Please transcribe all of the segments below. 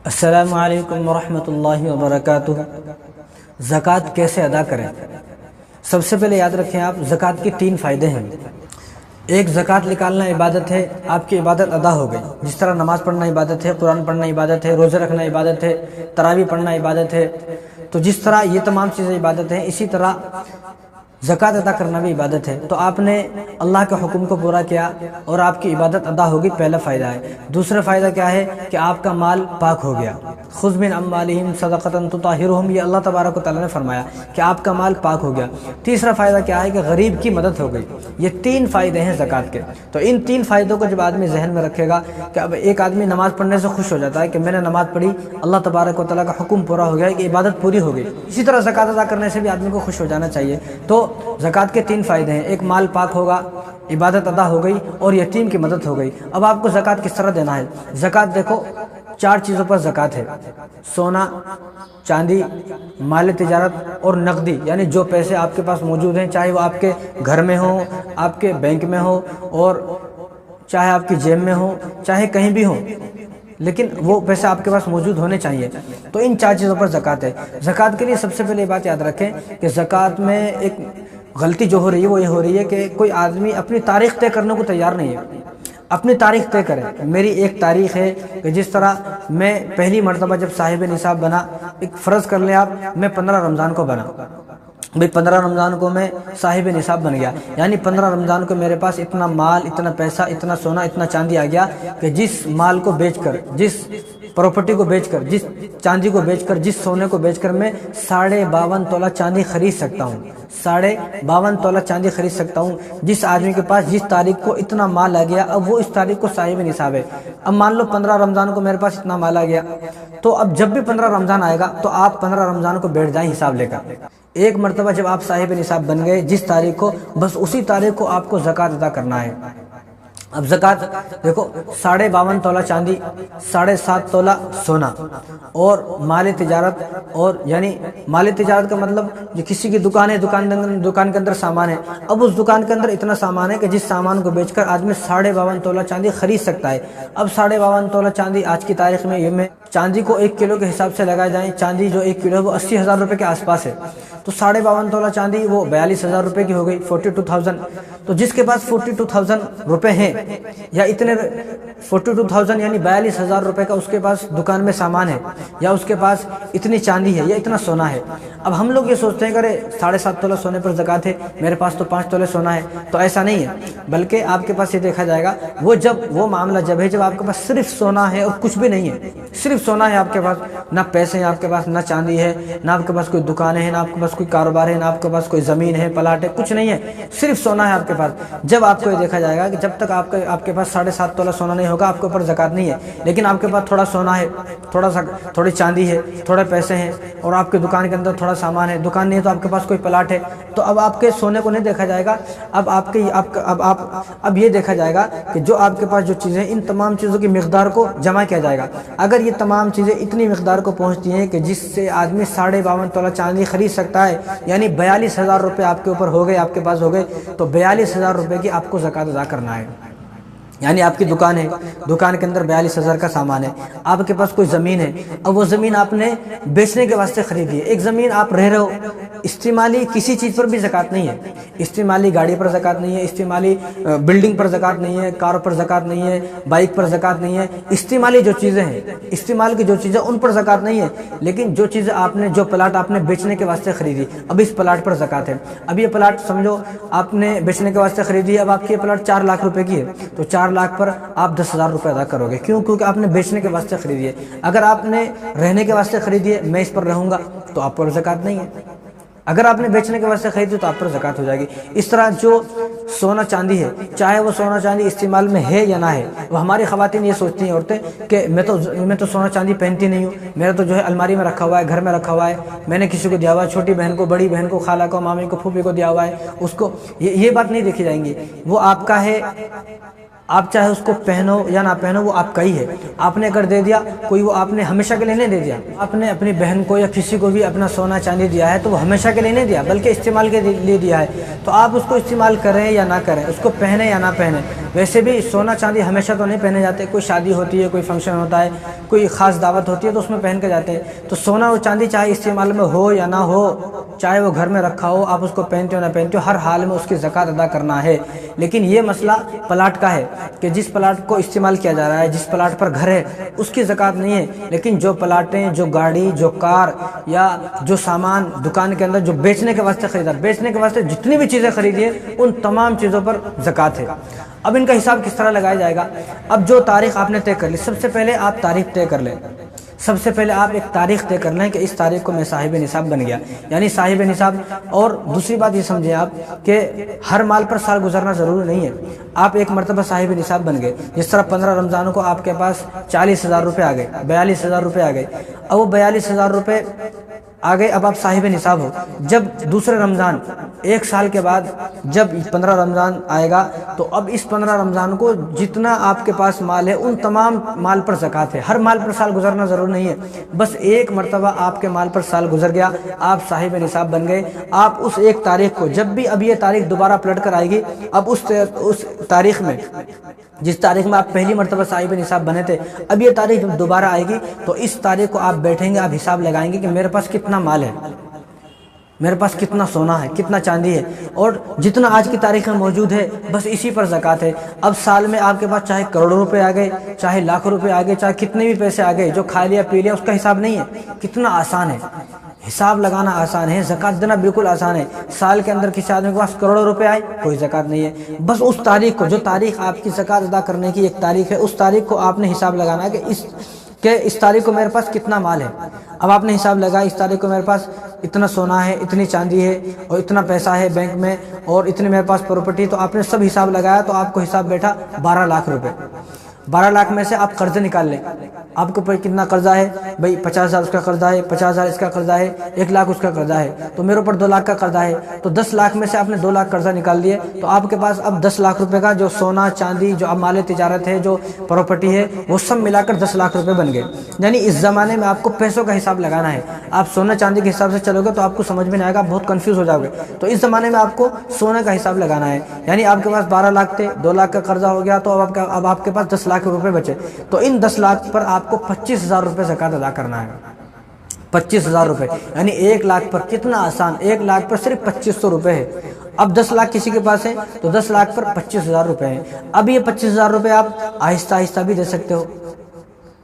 السلام علیکم ورحمۃ اللہ وبرکاتہ۔ زکوٰۃ کیسے ادا کریں؟ سب سے پہلے یاد رکھیں آپ، زکوٰۃ کے 3 فائدے ہیں۔ ایک، زکوٰۃ نکالنا عبادت ہے، آپ کی عبادت ادا ہو گئی۔ جس طرح نماز پڑھنا عبادت ہے، قرآن پڑھنا عبادت ہے، روزے رکھنا عبادت ہے، تراویح پڑھنا عبادت ہے، تو جس طرح یہ تمام چیزیں عبادت ہیں، اسی طرح زکوٰۃ ادا کرنا بھی عبادت ہے۔ تو آپ نے اللہ کے حکم کو پورا کیا اور آپ کی عبادت ادا ہوگی، پہلا فائدہ ہے۔ دوسرا فائدہ کیا ہے کہ آپ کا مال پاک ہو گیا۔ خذ من اموالہم صدقۃ تطہرہم، یہ اللہ تبارک و تعالیٰ نے فرمایا کہ آپ کا مال پاک ہو گیا۔ تیسرا فائدہ کیا ہے کہ غریب کی مدد ہو گئی۔ یہ 3 فائدے ہیں زکوٰۃ کے۔ تو ان 3 فائدوں کو جب آدمی ذہن میں رکھے گا کہ اب ایک آدمی نماز پڑھنے سے خوش ہو جاتا ہے کہ میں نے نماز پڑھی، اللہ تبارک و تعالیٰ کا حکم پورا ہو گیا، کہ عبادت پوری ہو گئی، اسی طرح زکوٰۃ ادا کرنے سے بھی آدمی کو خوش ہو جانا چاہیے۔ تو زکوٰۃ کے 3 فائدے ہیں، ایک مال پاک ہوگا، عبادت ادا ہو گئی، اور یتیم کی مدد ہو گئی۔ اب آپ کو زکوٰۃ کس طرح دینا ہے؟ زکوٰۃ دیکھو 4 چیزوں پر زکوٰۃ ہے: سونا، چاندی، مال تجارت اور نقدی، یعنی جو پیسے آپ کے پاس موجود ہیں، چاہے وہ آپ کے گھر میں ہوں، آپ کے بینک میں ہو، اور چاہے آپ کی جیب میں ہو، چاہے کہیں بھی ہو، لیکن وہ پیسے آپ کے پاس موجود ہونے چاہیے۔ تو ان 4 چیزوں پر زکوٰۃ ہے۔ زکوٰۃ کے لیے سب سے پہلے یہ بات یاد رکھیں کہ زکوٰۃ میں ایک غلطی جو ہو رہی ہے وہ یہ ہو رہی ہے کہ کوئی آدمی اپنی تاریخ طے کرنے کو تیار نہیں ہے۔ اپنی تاریخ طے کریں۔ میری ایک تاریخ ہے کہ جس طرح میں پہلی مرتبہ جب صاحب نصاب بنا، ایک فرض کر لیں آپ، میں 15 رمضان کو بنا، بھئی 15 رمضان کو میں صاحب نصاب بن گیا، یعنی 15 رمضان کو میرے پاس اتنا مال، اتنا پیسہ، اتنا سونا، اتنا چاندی آ گیا کہ جس مال کو بیچ کر، جس پراپرٹی کو بیچ کر، جس چاندی کو بیچ کر، جس سونے کو بیچ کر میں 52.5 تولہ چاندی خرید سکتا ہوں، 52.5 تولہ چاندی خرید سکتا ہوں۔ جس آدمی کے پاس جس تاریخ کو اتنا مال آ گیا، اب وہ اس تاریخ کو صاحب نصاب ہے۔ اب مان لو 15 رمضان کو میرے پاس اتنا مال آ گیا، تو اب جب بھی 15 رمضان آئے گا تو آپ 15 رمضان کو بیٹھ جائیں حساب لے کر۔ ایک مرتبہ جب آپ صاحب نصاب بن گئے جس تاریخ کو، بس اسی تاریخ کو آپ کو زکوٰۃ ادا کرنا ہے۔ اب زکوٰۃ دیکھو 52.5 تولہ چاندی، 7.5 تولہ سونا، اور مال تجارت، اور یعنی مال تجارت کا مطلب جو کسی کی دکان ہے، دکان کے اندر سامان ہے، اب اس دکان کے اندر اتنا سامان ہے کہ جس سامان کو بیچ کر آدمی 52.5 تولہ چاندی خرید سکتا ہے۔ اب 52.5 تولہ چاندی آج کی تاریخ میں، یہ میں چاندی کو 1 کلو کے حساب سے لگائے جائیں، چاندی جو 1 کلو ہے وہ 80,000 روپے کے آس پاس ہے، تو 52.5 تولہ چاندی وہ 42,000 روپے کی ہو گئی، 42,000۔ تو جس کے پاس 42,000 روپے ہیں، یا اتنے 42,000 یعنی 42,000 روپے کا اس کے پاس دکان میں سامان ہے، یا اس کے پاس اتنی چاندی ہے یا اتنا سونا ہے۔ اب ہم لوگ یہ سوچتے ہیں کہ ارے 7.5 تولہ سونے پر زکوٰۃ ہے، میرے پاس تو 5 تولے سونا ہے، تو ایسا نہیں ہے، بلکہ آپ کے پاس یہ دیکھا جائے گا وہ معاملہ جب ہے جب آپ کے پاس صرف سونا ہے اور کچھ بھی نہیں ہے، صرف سونا ہے آپ کے پاس، نہ پیسے ہیں آپ کے پاس، نہ چاندی ہے، نہ آپ کے پاس کوئی دکانیں ہیں، نہ آپ کے پاس کوئی کاروبار ہے، نہ آپ کے پاس کوئی زمین ہے، پلاٹ ہے، کچھ نہیں ہے، صرف سونا ہے آپ کے پاس۔ جب آپ کو یہ دیکھا جائے گا کہ جب تک آپ کے پاس 7.5 تولہ سونا نہیں ہوگا، آپ کے اوپر زکوٰۃ نہیں ہے، لیکن آپ کے پاس تھوڑا سونا ہے، تھوڑی چاندی ہے، تھوڑے پیسے ہیں، اور آپ کے دکان کے اندر تھوڑا سامان ہے، دکان نہیں ہے تو آپ کے پاس کوئی پلاٹ ہے، تو اب آپ کے سونے کو نہیں دیکھا جائے گا، اب یہ دیکھا جائے گا کہ جو آپ کے پاس جو چیزیں، ان تمام چیزوں کی مقدار کو جمع کیا جائے گا۔ اگر یہ تمام چیزیں اتنی مقدار کو پہنچتی ہیں کہ جس سے آدمی 52.5 تولہ چاندی خرید سکتا ہے، یعنی 42,000 روپے آپ کے اوپر ہو گئے، آپ کے پاس ہو گئے، تو 42,000 روپے کی آپ کو زکوٰۃ ادا کرنا ہے۔ یعنی آپ کی دکان ہے، دکان کے اندر 42,000 کا سامان ہے، آپ کے پاس کوئی زمین ہے، اب وہ زمین آپ نے بیچنے کے واسطے خریدی ہے۔ ایک زمین آپ رہ رہے ہو، استعمالی کسی چیز پر بھی زکوٰۃ نہیں ہے، استعمالی گاڑی پر زکوٰۃ نہیں ہے، استعمالی بلڈنگ پر زکوٰۃ نہیں ہے، کار پر زکوٰۃ نہیں ہے، بائک پر زکوٰۃ نہیں ہے، استعمالی جو چیزیں ہیں، استعمال کی جو چیزیں ان پر زکوٰۃ نہیں ہے، لیکن جو چیزیں جو پلاٹ آپ نے بیچنے کے واسطے خریدی، اب اس پلاٹ پر زکوٰۃ ہے۔ اب یہ پلاٹ سمجھو آپ نے بیچنے کے واسطے خریدی، اب آپ کی یہ پلاٹ 4 لاکھ روپے کی ہے، تو 4 لاکھ پر آپ 10,000 روپے ادا کرو گے، کیونکہ آپ نے بیچنے کے واسطے خریدی ہے۔ اگر آپ نے رہنے کے واسطے خریدی ہے، میں اس پر رہوں گا، تو آپ پر زکوٰۃ نہیں ہے۔ اگر آپ نے بیچنے کے واسطے خریدی تو آپ پر زکوٰۃ ہو جائے گی۔ اس طرح جو سونا چاندی ہے، چاہے وہ سونا چاندی استعمال میں ہے یا نہ ہے، وہ ہماری خواتین یہ سوچتی ہیں عورتیں کہ میں تو سونا چاندی پہنتی نہیں ہوں، میرا تو جو ہے الماری میں رکھا ہوا ہے، گھر میں رکھا ہوا ہے، میں نے کسی کو دیا ہوا ہے، چھوٹی بہن کو، بڑی بہن کو، خالہ کو، مامی کو، پھوپھی کو دیا ہوا ہے، اس کو یہ بات نہیں دیکھی جائیں گی۔ وہ آپ کا ہے، آپ چاہے اس کو پہنو یا نہ پہنو وہ آپ کا ہی ہے، آپ نے اگر دے دیا کوئی، وہ آپ نے ہمیشہ کے لیے نہیں دے دیا۔ آپ نے اپنی بہن کو یا کسی کو بھی اپنا سونا چاندی دیا ہے تو وہ ہمیشہ کے لیے نہیں دیا بلکہ استعمال کے لیے دیا ہے، تو آپ اس کو استعمال کریں یا نہ کریں، اس کو پہنیں یا نہ پہنیں۔ ویسے بھی سونا چاندی ہمیشہ تو نہیں پہنے جاتے، کوئی شادی ہوتی ہے، کوئی فنکشن ہوتا ہے، کوئی خاص دعوت ہوتی ہے تو اس میں پہن کے جاتے ہیں۔ تو سونا اور چاندی چاہے استعمال میں ہو یا نہ ہو، چاہے وہ گھر میں رکھا ہو، آپ اس کو پہنتے ہو نہ پہنتے ہو، ہر حال میں اس کی زکوٰۃ ادا کرنا ہے۔ لیکن یہ مسئلہ پلاٹ کا ہے کہ جس پلاٹ کو استعمال کیا جا رہا ہے، جس پلاٹ پر گھر ہے، اس کی زکوٰۃ نہیں ہے، لیکن جو پلاٹیں، جو گاڑی، جو کار یا جو سامان دکان کے اندر جو بیچنے کے واسطے خریدا، بیچنے کے واسطے جتنی بھی چیزیں خریدی ہیں ان تمام چیزوں پر زکوٰۃ ہے۔ اب ان کا حساب کس طرح لگایا جائے گا؟ اب جو تاریخ آپ نے طے کر لی، سب سے پہلے آپ تاریخ طے کر لیں، سب سے پہلے آپ ایک تاریخ طے کر لیں کہ اس تاریخ کو میں صاحب نصاب بن گیا، یعنی صاحب نصاب۔ اور دوسری بات یہ سمجھیں آپ کہ ہر مال پر سال گزرنا ضروری نہیں ہے، آپ ایک مرتبہ صاحب نصاب بن گئے، جس طرح 15 رمضانوں کو آپ کے پاس 40,000 روپے آ گئے، 42,000 روپے آ گئے، اب وہ 42,000 روپے آ گئے، اب آپ صاحب نصاب ہو۔ جب دوسرے رمضان ایک سال کے بعد جب 15 رمضان آئے گا تو اب اس 15 رمضان کو جتنا آپ کے پاس مال ہے ان تمام مال پر زکوٰۃ ہے۔ ہر مال پر سال گزرنا ضروری نہیں ہے، بس ایک مرتبہ آپ کے مال پر سال گزر گیا، آپ صاحب نصاب بن گئے۔ آپ اس ایک تاریخ کو، جب بھی اب یہ تاریخ دوبارہ پلٹ کر آئے گی، اب اس تاریخ میں، جس تاریخ میں آپ پہلی مرتبہ صاحب نصاب بنے تھے، اب یہ تاریخ جب دوبارہ آئے گی تو اس تاریخ کو آپ بیٹھیں گے، آپ حساب لگائیں گے کہ میرے پاس کتنا مال ہے، میرے پاس کتنا سونا ہے، کتنا چاندی ہے، اور جتنا آج کی تاریخ میں موجود ہے بس اسی پر زکوٰۃ ہے۔ اب سال میں آپ کے پاس چاہے کروڑوں روپے آ گئے، چاہے لاکھوں روپے آ گئے، چاہے کتنے بھی پیسے آ گئے، جو کھا لیا پی لیا اس کا حساب نہیں ہے۔ کتنا آسان ہے، حساب لگانا آسان ہے، زکوٰۃ دینا بالکل آسان ہے۔ سال کے اندر کسی آدمی کے پاس کروڑوں روپے آئے، کوئی زکوٰۃ نہیں ہے، بس اس تاریخ کو، جو تاریخ آپ کی زکوٰۃ ادا کرنے کی ایک تاریخ ہے، اس تاریخ کو آپ نے حساب لگانا ہے کہ اس تاریخ کو میرے پاس کتنا مال ہے۔ اب آپ نے حساب لگایا اس تاریخ کو میرے پاس اتنا سونا ہے، اتنی چاندی ہے، اور اتنا پیسہ ہے بینک میں، اور اتنے میرے پاس پراپرٹی، تو آپ نے سب حساب لگایا تو آپ کو حساب بیٹھا 12 لاکھ روپے۔ 12 لاکھ میں سے آپ قرضے نکال لیں، آپ کو کتنا قرضہ ہے بھائی، 50,000 اس کا قرضہ ہے، 50,000 اس کا قرضہ ہے، 1 لاکھ اس کا قرضہ ہے، تو میرے اوپر 2 لاکھ کا قرضہ ہے، تو 10 لاکھ میں سے آپ نے 2 لاکھ قرضہ نکال دیے، تو آپ کے پاس اب 10 لاکھ روپے کا جو سونا چاندی، جو اب مال تجارت ہے، جو پراپرٹی ہے، وہ سب ملا کر 10 لاکھ روپے بن گئے۔ یعنی اس زمانے میں آپ کو پیسوں کا حساب لگانا ہے۔ آپ سونا چاندی کے حساب سے چلو گے تو آپ کو سمجھ میں نہیں آئے گا، بہت کنفیوز ہو جاؤ گے۔ تو اس زمانے میں آپ کو سونے کا حساب لگانا ہے، یعنی آپ کے پاس 12 لاکھ تھے، 2 لاکھ کا قرضہ ہو گیا، تو اب آپ کے پاس 10 لاکھ روپے بچے، تو ان 10 لاکھ پر آپ کو 25,000 روپے زکوٰۃ ادا کرنا ہے۔ 25,000 روپے، یعنی 1 لاکھ پر، کتنا آسان، 1 لاکھ پر صرف 2500 روپے ہے۔ اب 10 لاکھ کسی کے پاس ہے تو 10 لاکھ پر 25,000 روپے ہیں۔ اب یہ 25,000 روپے آپ آہستہ آہستہ بھی دے سکتے ہو،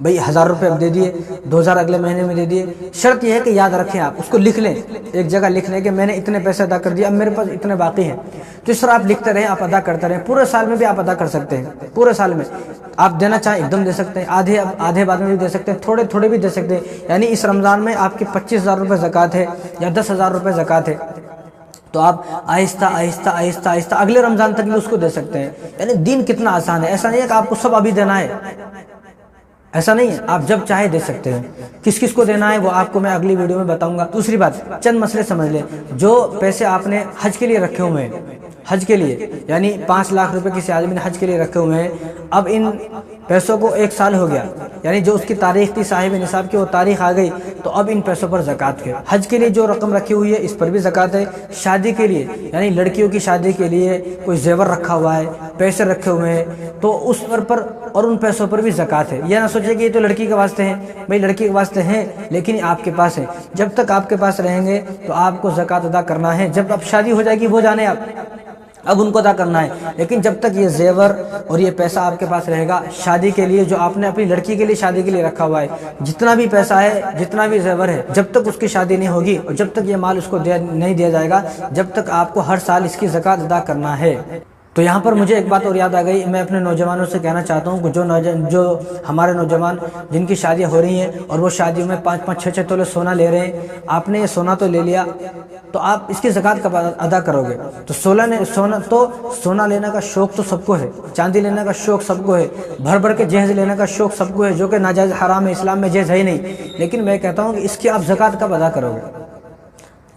بھئی 1,000 روپے اب دے دیے، 2,000 اگلے مہینے میں دے دیے۔ شرط یہ ہے کہ یاد رکھیں، آپ اس کو لکھ لیں، ایک جگہ لکھ لیں کہ میں نے اتنے پیسے ادا کر دیے، اب میرے پاس اتنے باقی ہیں۔ تو اس طرح آپ لکھتے رہیں، آپ ادا کرتے رہیں، پورے سال میں بھی آپ ادا کر سکتے ہیں۔ پورے سال میں آپ دینا چاہیں ایک دم دے سکتے ہیں، آدھے بعد میں بھی دے سکتے ہیں، تھوڑے تھوڑے بھی دے سکتے ہیں۔ یعنی اس رمضان میں آپ کی 25,000 روپے زکوٰۃ ہے یا 10,000 روپے زکوٰۃ ہے، تو آپ آہستہ آہستہ آہستہ آہستہ اگلے رمضان تک بھی اس کو دے سکتے ہیں۔ یعنی دین کتنا آسان ہے، ایسا نہیں ہے کہ آپ کو سب ابھی دینا ہے، ایسا نہیں ہے، آپ جب چاہے دے سکتے ہیں۔ کس کس کو دینا ہے وہ آپ کو میں اگلی ویڈیو میں بتاؤں گا۔ دوسری بات، چند مسئلے سمجھ لیں۔ جو پیسے آپ نے حج کے لیے رکھے ہوئے ہیں، حج کے لیے، یعنی 5 لاکھ روپے کسی آدمی نے حج کے لیے رکھے ہوئے ہیں، اب ان پیسوں کو 1 سال ہو گیا، یعنی جو اس کی تاریخ تھی صاحب نصاب کی وہ تاریخ آ گئی، تو اب ان پیسوں پر زکوٰۃ ہے۔ حج کے لیے جو رقم رکھی ہوئی ہے اس پر بھی زکوٰۃ ہے۔ شادی کے لیے، یعنی لڑکیوں کی شادی کے لیے کوئی زیور رکھا ہوا ہے، پیسے رکھے ہوئے ہیں، تو اس پر اور ان پیسوں پر بھی زکوٰۃ ہے۔ یہ نہ سوچے کہ یہ تو لڑکی کے واسطے ہیں، بھئی لڑکی کے واسطے ہیں لیکن آپ کے پاس ہیں، جب تک آپ کے پاس رہیں گے تو آپ کو زکوٰۃ ادا کرنا ہے۔ جب اب شادی ہو جائے گی وہ جانے آپ، اب ان کو ادا کرنا ہے، لیکن جب تک یہ زیور اور یہ پیسہ آپ کے پاس رہے گا شادی کے لیے، جو آپ نے اپنی لڑکی کے لیے شادی کے لیے رکھا ہوا ہے، جتنا بھی پیسہ ہے، جتنا بھی زیور ہے، جب تک اس کی شادی نہیں ہوگی اور جب تک یہ مال اس کو نہیں دیا جائے گا، جب تک آپ کو ہر سال اس کی زکوٰۃ ادا کرنا ہے۔ تو یہاں پر مجھے ایک بات اور یاد آ گئی، میں اپنے نوجوانوں سے کہنا چاہتا ہوں کہ جو ہمارے نوجوان جن کی شادیاں ہو رہی ہیں اور وہ شادیوں میں 5-5 6-6 تولے سونا لے رہے ہیں، آپ نے یہ سونا تو لے لیا، تو آپ اس کی زکوٰۃ کب ادا کرو گے؟ تو سونا لینے کا شوق تو سب کو ہے، چاندی لینے کا شوق سب کو ہے، بھر بھر کے جہیز لینے کا شوق سب کو ہے، جو کہ ناجائز حرام ہے، اسلام میں جائز ہے ہی نہیں، لیکن میں کہتا ہوں کہ اس کی آپ زکوٰۃ کب ادا کرو گے؟